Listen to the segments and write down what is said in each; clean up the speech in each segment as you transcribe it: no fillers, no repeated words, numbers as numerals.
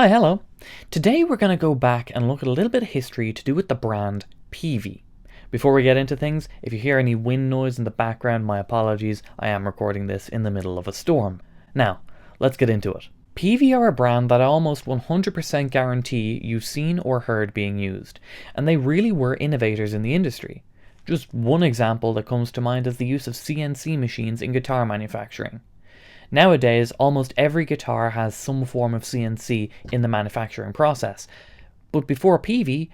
Hello. Today we're going to go back and look at a little bit of history to do with the brand Peavey. Before we get into things, if you hear any wind noise in the background, my apologies, I am recording this in the middle of a storm. Now, let's get into it. Peavey are a brand that I almost 100% guarantee you've seen or heard being used, and they really were innovators in the industry. Just one example that comes to mind is the use of CNC machines in guitar manufacturing. Nowadays, almost every guitar has some form of CNC in the manufacturing process, but before Peavey,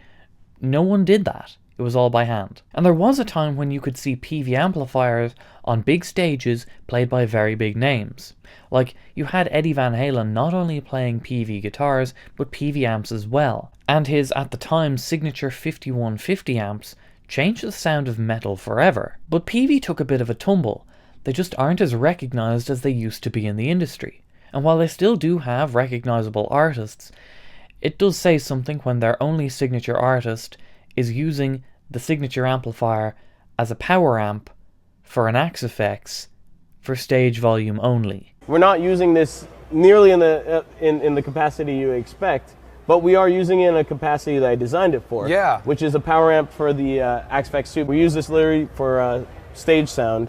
no one did that. It was all by hand. And there was a time when you could see Peavey amplifiers on big stages played by very big names. Like, you had Eddie Van Halen not only playing Peavey guitars, but Peavey amps as well. And his, at the time, signature 5150 amps changed the sound of metal forever. But Peavey took a bit of a tumble. They just aren't as recognised as they used to be in the industry. And while they still do have recognisable artists, it does say something when their only signature artist is using the signature amplifier as a power amp for an Axe effects for stage volume only. We're not using this nearly in the capacity you expect, but we are using it in a capacity that I designed it for. Yeah. Which is a power amp for the Axe effects suite. We use this literally for stage sound.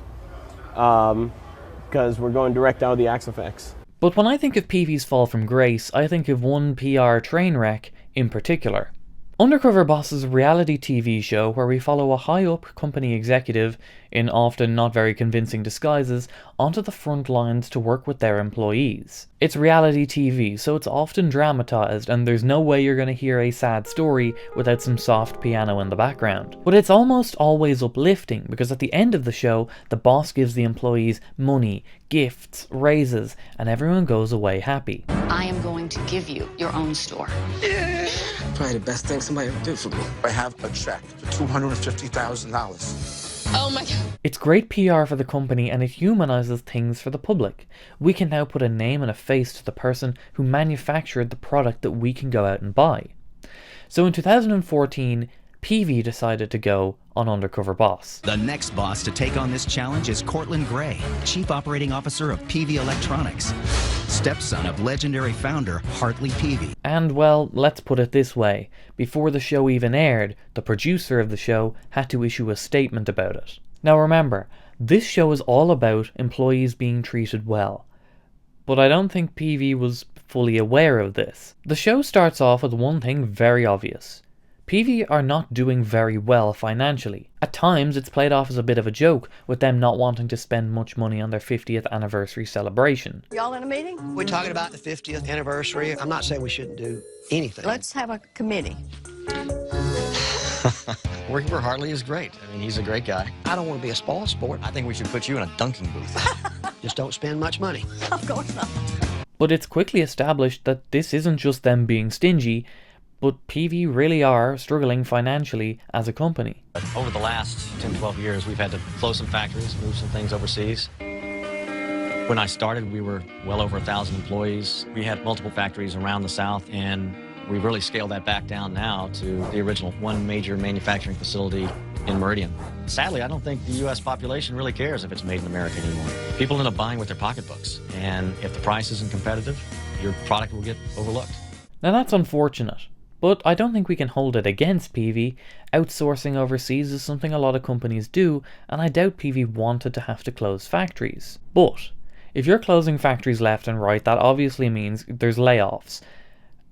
Because we're going direct out of the Axe effects. But when I think of Peavey's fall from grace, I think of one PR train wreck in particular. Undercover Boss is a reality TV show where we follow a high-up company executive, in often not very convincing disguises, onto the front lines to work with their employees. It's reality TV, so it's often dramatised, and there's no way you're going to hear a sad story without some soft piano in the background. But it's almost always uplifting, because at the end of the show, the boss gives the employees money, gifts, raises, and everyone goes away happy. I am going to give you your own store. Probably the best thing somebody ever do for me. I have a check for $250,000. Oh my God. It's great PR for the company and it humanises things for the public. We can now put a name and a face to the person who manufactured the product that we can go out and buy. So in 2014, Peavey decided to go on Undercover Boss. The next boss to take on this challenge is Cortland Gray, Chief Operating Officer of Peavey Electronics, stepson of legendary founder Hartley Peavey. And well, let's put it this way. Before the show even aired, the producer of the show had to issue a statement about it. Now remember, this show is all about employees being treated well. But I don't think Peavey was fully aware of this. The show starts off with one thing very obvious. Peavey are not doing very well financially. At times it's played off as a bit of a joke, with them not wanting to spend much money on their 50th anniversary celebration. Y'all in a meeting? We're talking about the 50th anniversary. I'm not saying we shouldn't do anything. Let's have a committee. Working for Hartley is great. I mean, he's a great guy. I don't want to be a spoil sport. I think we should put you in a dunking booth. Just don't spend much money. Of course not. But it's quickly established that this isn't just them being stingy, but Peavey really are struggling financially as a company. Over the last 10, 12 years, we've had to close some factories, move some things overseas. When I started, we were well over 1,000 employees. We had multiple factories around the South, and we've really scaled that back down now to the original one major manufacturing facility in Meridian. Sadly, I don't think the U.S. population really cares if it's made in America anymore. People end up buying with their pocketbooks, and if the price isn't competitive, your product will get overlooked. Now that's unfortunate. But I don't think we can hold it against Peavey. Outsourcing overseas is something a lot of companies do, and I doubt Peavey wanted to have to close factories. But if you're closing factories left and right, that obviously means there's layoffs.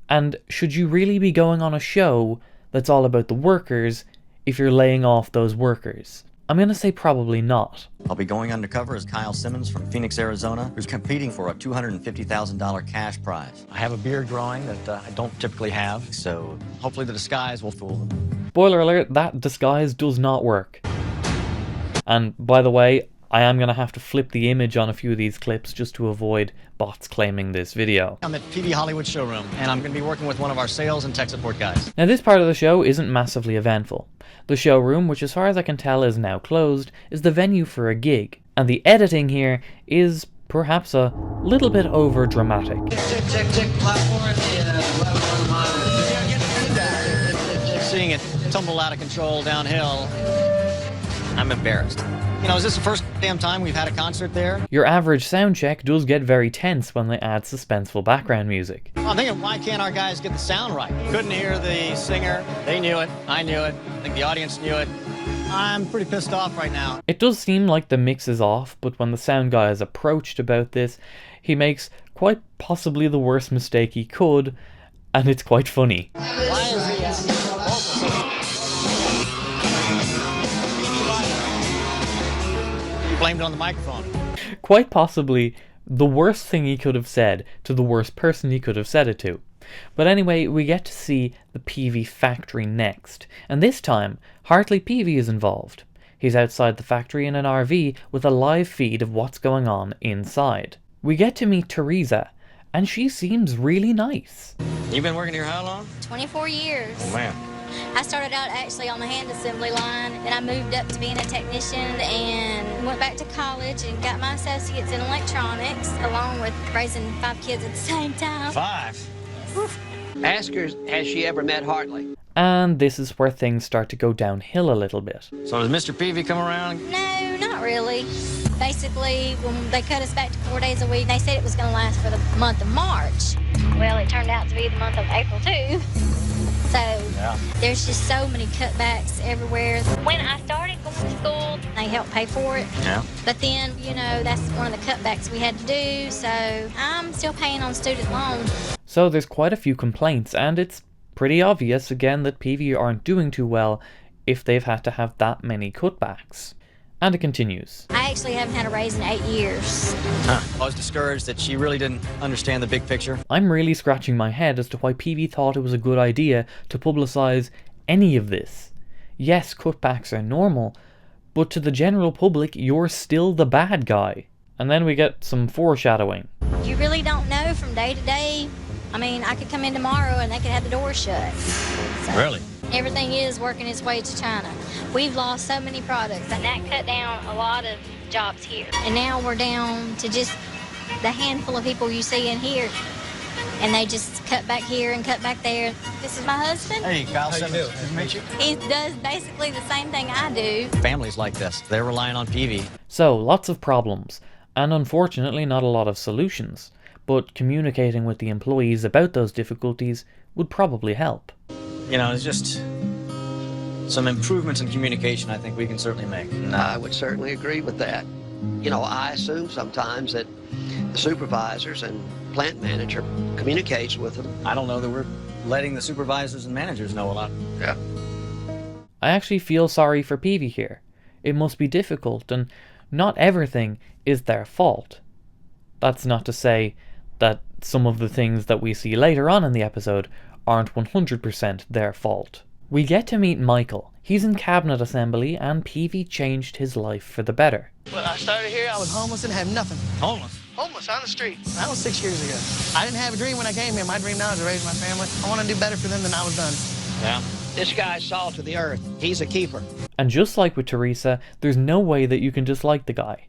And should you really be going on a show that's all about the workers if you're laying off those workers? I'm going to say probably not. I'll be going undercover as Kyle Simmons from Phoenix, Arizona, who's competing for a $250,000 cash prize. I have a beard growing that I don't typically have, so hopefully the disguise will fool them. Spoiler alert, that disguise does not work. And by the way, I am going to have to flip the image on a few of these clips just to avoid bots claiming this video. I'm at Peavey Hollywood Showroom, and I'm going to be working with one of our sales and tech support guys. Now this part of the show isn't massively eventful. The showroom, which as far as I can tell is now closed, is the venue for a gig. And the editing here is perhaps a little bit over dramatic. Seeing it tumble out of control downhill, I'm embarrassed. You know, is this the first damn time we've had a concert there? Your average sound check does get very tense when they add suspenseful background music. I'm thinking, why can't our guys get the sound right? Couldn't hear the singer. They knew it. I knew it. I think the audience knew it. I'm pretty pissed off right now. It does seem like the mix is off, but when the sound guy is approached about this, he makes quite possibly the worst mistake he could, and it's quite funny. Why is he You blamed it on the microphone. Quite possibly the worst thing he could have said to the worst person he could have said it to. But anyway, we get to see the Peavey factory next, and this time, Hartley Peavey is involved. He's outside the factory in an RV with a live feed of what's going on inside. We get to meet Teresa, and she seems really nice. You've been working here how long? 24 years. Oh, man. I started out actually on the hand assembly line, then I moved up to being a technician and went back to college and got my associates in electronics, along with raising 5 kids at the same time. 5? Ask her, has she ever met Hartley? And this is where things start to go downhill a little bit. So does Mr. Peavey come around? No, not really. Basically, when they cut us back to 4 days a week, they said it was going to last for the month of March. Well, it turned out to be the month of April, too. So there's just so many cutbacks everywhere. When I started going to school, they helped pay for it. Yeah. But then, you know, that's one of the cutbacks we had to do, so I'm still paying on student loans. So there's quite a few complaints, and it's pretty obvious again that Peavey aren't doing too well if they've had to have that many cutbacks. And it continues. I actually haven't had a raise in 8 years. I was discouraged that she really didn't understand the big picture. I'm really scratching my head as to why Peavey thought it was a good idea to publicise any of this. Yes, cutbacks are normal, but to the general public, you're still the bad guy. And then we get some foreshadowing. You really don't know from day to day. I mean, I could come in tomorrow and they could have the door shut. So Really? everything is working its way to China. We've lost so many products, and that cut down a lot of jobs here. And now we're down to just the handful of people you see in here. And they just cut back here and cut back there. This is my husband. Hey, Kyle Simmons. Nice to meet you. He does basically the same thing I do. Families like this, they're relying on Peavey. So, lots of problems, and unfortunately not a lot of solutions. But communicating with the employees about those difficulties would probably help. You know, it's just some improvements in communication I think we can certainly make. I would certainly agree with that. You know, I assume sometimes that the supervisors and plant manager communicates with them. I don't know that we're letting the supervisors and managers know a lot. Yeah. I actually feel sorry for Peavey here. It must be difficult, and not everything is their fault. That's not to say that some of the things that we see later on in the episode aren't 100% their fault. We get to meet Michael. He's in cabinet assembly, and Peavey changed his life for the better. When I started here, I was homeless and had nothing. Homeless? Homeless on the street. That was 6 years ago. I didn't have a dream when I came here. My dream now is to raise my family. I want to do better for them than I was done. Yeah. This guy's salt of the earth. He's a keeper. And just like with Teresa, there's no way that you can dislike the guy.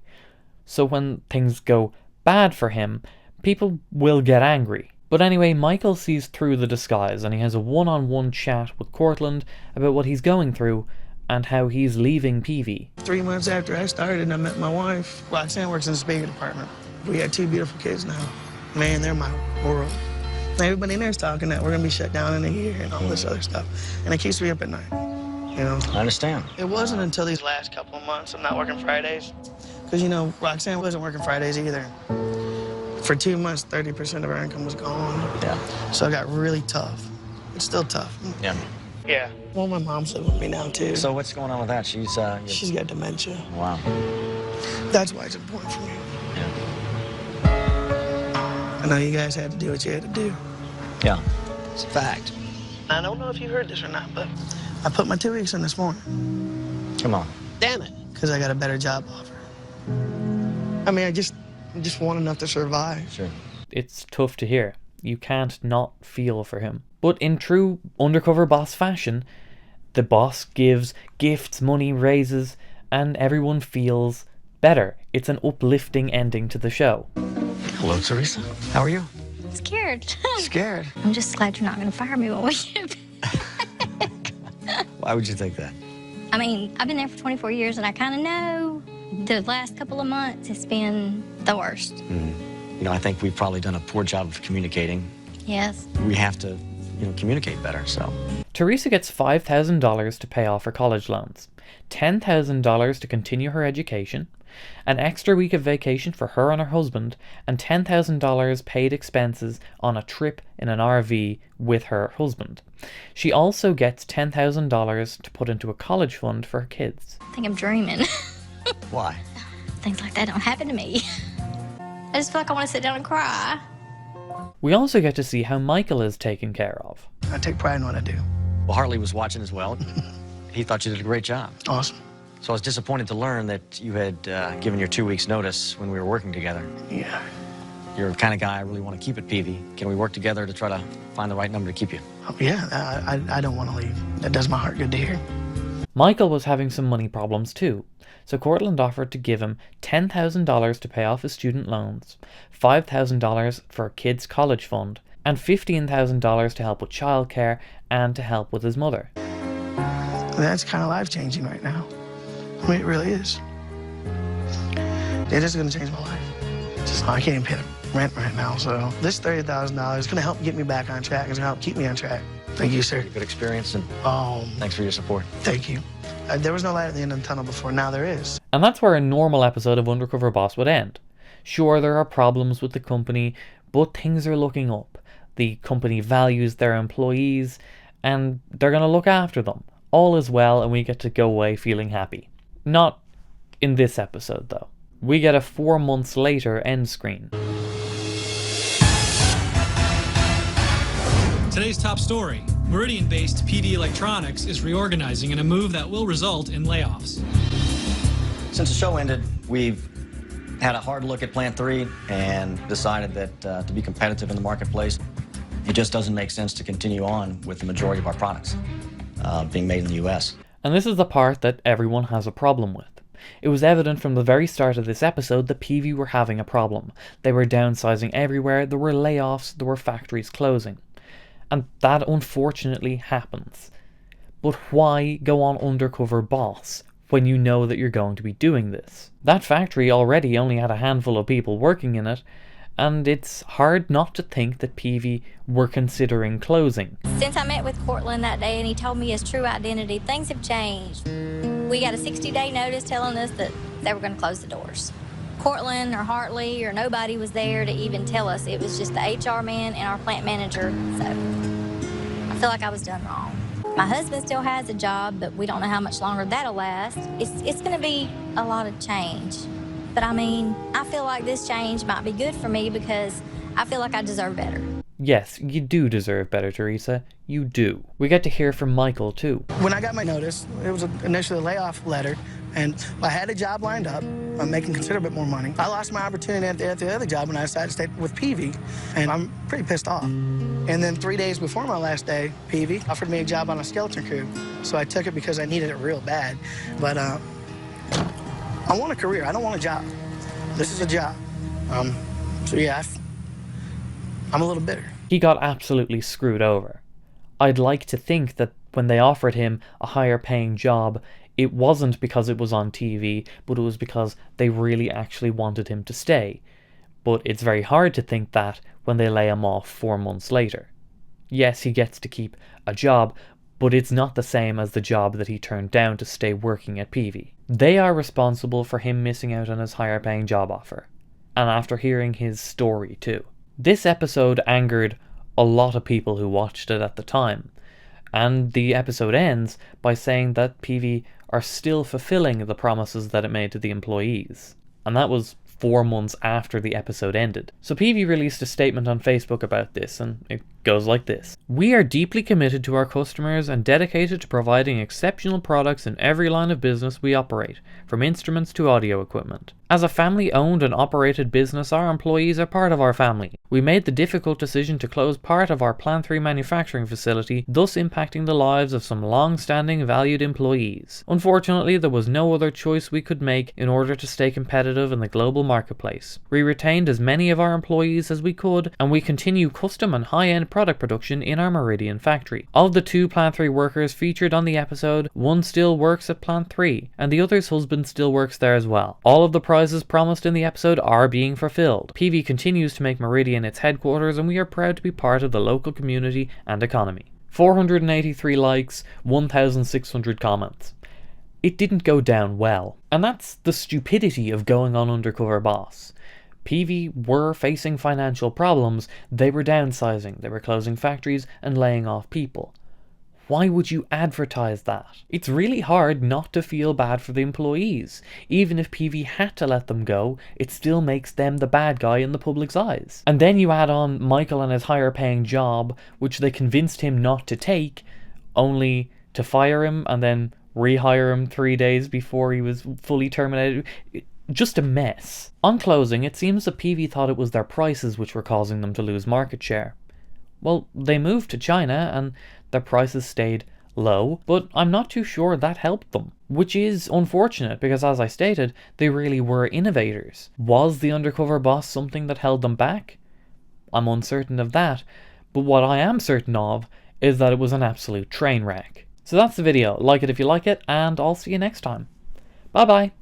So when things go bad for him, people will get angry. But anyway, Michael sees through the disguise, and he has a one-on-one chat with Cortland about what he's going through and how he's leaving Peavey. 3 months after I started, I met my wife. Roxanne works in the speaker department. We got 2 beautiful kids now. Man, they're my world. Everybody in there's talking that we're going to be shut down in a year and all this other stuff. And it keeps me up at night, you know. I understand. It wasn't until these last couple of months I'm not working Fridays. Because, you know, Roxanne wasn't working Fridays either. For 2 months, 30% of our income was gone. Yeah. So it got really tough. It's still tough. Yeah. Yeah. Well, my mom's living with me now, too. So what's going on with that? She's got dementia. Wow. That's why it's important for me. Yeah. I know you guys had to do what you had to do. Yeah. It's a fact. I don't know if you heard this or not, but I put my 2 weeks in this morning. Come on. Damn it. Because I got a better job offer. I mean, I just want enough to survive. Sure. It's tough to hear. You can't not feel for him. But in true undercover boss fashion, the boss gives gifts, money, raises, and everyone feels better. It's an uplifting ending to the show. Hello, Teresa. How are you? Scared. Scared. I'm just glad you're not going to fire me when we get back. Why would you think that? I mean, I've been there for 24 years, and I kind of know The last couple of months, it's been the worst. You know, I think we've probably done a poor job of communicating. Yes. We have to, communicate better, so. Teresa gets $5,000 to pay off her college loans, $10,000 to continue her education, an extra week of vacation for her and her husband, and $10,000 paid expenses on a trip in an RV with her husband. She also gets $10,000 to put into a college fund for her kids. I think I'm dreaming. Why? Things like that don't happen to me. I just feel like I want to sit down and cry. We also get to see how Michael is taken care of. I take pride in what I do. Well, Hartley was watching as well. He thought you did a great job. Awesome. So I was disappointed to learn that you had given your 2 weeks notice when we were working together. Yeah. You're the kind of guy I really want to keep at Peavey. Can we work together to try to find the right number to keep you? Oh, yeah, I don't want to leave. That does my heart good to hear. Michael was having some money problems too, so Cortland offered to give him $10,000 to pay off his student loans, $5,000 for a kid's college fund, and $15,000 to help with childcare and to help with his mother. That's kind of life-changing right now. I mean, it really is. It is going to change my life. Just, I can't even pay the rent right now, so this $30,000 is going to help get me back on track. It's going to help keep me on track. Thank you, sir. Good experience, and thanks for your support. Thank you. There was no light at the end of the tunnel before. Now there is. And that's where a normal episode of Undercover Boss would end. Sure, there are problems with the company, but things are looking up. The company values their employees, and they're going to look after them. All is well, and we get to go away feeling happy. Not in this episode, though. We get a 4 months later end screen. Today's top story. Meridian-based Peavey Electronics is reorganizing in a move that will result in layoffs. Since the show ended, we've had a hard look at Plant 3 and decided that to be competitive in the marketplace, it just doesn't make sense to continue on with the majority of our products being made in the U.S. And this is the part that everyone has a problem with. It was evident from the very start of this episode that Peavey were having a problem. They were downsizing everywhere, there were layoffs, there were factories closing. And that unfortunately happens. But why go on Undercover Boss when you know that you're going to be doing this? That factory already only had a handful of people working in it, and it's hard not to think that Peavey were considering closing. Since I met with Cortland that day and he told me his true identity, things have changed. We got a 60-day notice telling us that they were going to close the doors. Cortland or Hartley or nobody was there to even tell us. It was just the HR man and our plant manager, so I feel like I was done wrong. My husband still has a job, but we don't know how much longer that'll last. It's going to be a lot of change. But I mean, I feel like this change might be good for me because I feel like I deserve better. Yes, you do deserve better, Teresa. You do. We get to hear from Michael, too. When I got my notice, it was initially a layoff letter, and I had a job lined up. I'm making considerably more money. I lost my opportunity at the other job when I decided to stay with Peavey, and I'm pretty pissed off. And then 3 days before my last day, Peavey offered me a job on a skeleton crew, so I took it because I needed it real bad. But I want a career. I don't want a job. This is a job. So yeah, I'm a little bitter. He got absolutely screwed over. I'd like to think that when they offered him a higher paying job, it wasn't because it was on TV, but it was because they really actually wanted him to stay. But it's very hard to think that when they lay him off 4 months later. Yes, he gets to keep a job, but it's not the same as the job that he turned down to stay working at Peavey. They are responsible for him missing out on his higher paying job offer. And after hearing his story too. This episode angered a lot of people who watched it at the time. And the episode ends by saying that Peavey are still fulfilling the promises that it made to the employees. And that was 4 months after the episode ended. So Peavey released a statement on Facebook about this, and it goes like this. "We are deeply committed to our customers and dedicated to providing exceptional products in every line of business we operate, from instruments to audio equipment. As a family-owned and operated business, our employees are part of our family. We made the difficult decision to close part of our Plant 3 manufacturing facility, thus impacting the lives of some long-standing valued employees. Unfortunately, there was no other choice we could make in order to stay competitive in the global marketplace. We retained as many of our employees as we could, and we continue custom and high-end product production in our Meridian factory. Of the 2 Plant 3 workers featured on the episode, one still works at Plant 3, and the other's husband still works there as well. All of the prizes promised in the episode are being fulfilled. Peavey continues to make Meridian its headquarters, and we are proud to be part of the local community and economy. 483 likes, 1,600 comments. It didn't go down well. And that's the stupidity of going on Undercover Boss. Peavey were facing financial problems, they were downsizing, they were closing factories and laying off people. Why would you advertise that? It's really hard not to feel bad for the employees. Even if Peavey had to let them go, it still makes them the bad guy in the public's eyes. And then you add on Michael and his higher paying job, which they convinced him not to take, only to fire him and then rehire him 3 days before he was fully terminated. Just a mess. On closing, it seems that Peavey thought it was their prices which were causing them to lose market share. Well, they moved to China and their prices stayed low, but I'm not too sure that helped them. Which is unfortunate because, as I stated, they really were innovators. Was the Undercover Boss something that held them back? I'm uncertain of that, but what I am certain of is that it was an absolute train wreck. So that's the video. Like it if you like it, and I'll see you next time. Bye bye.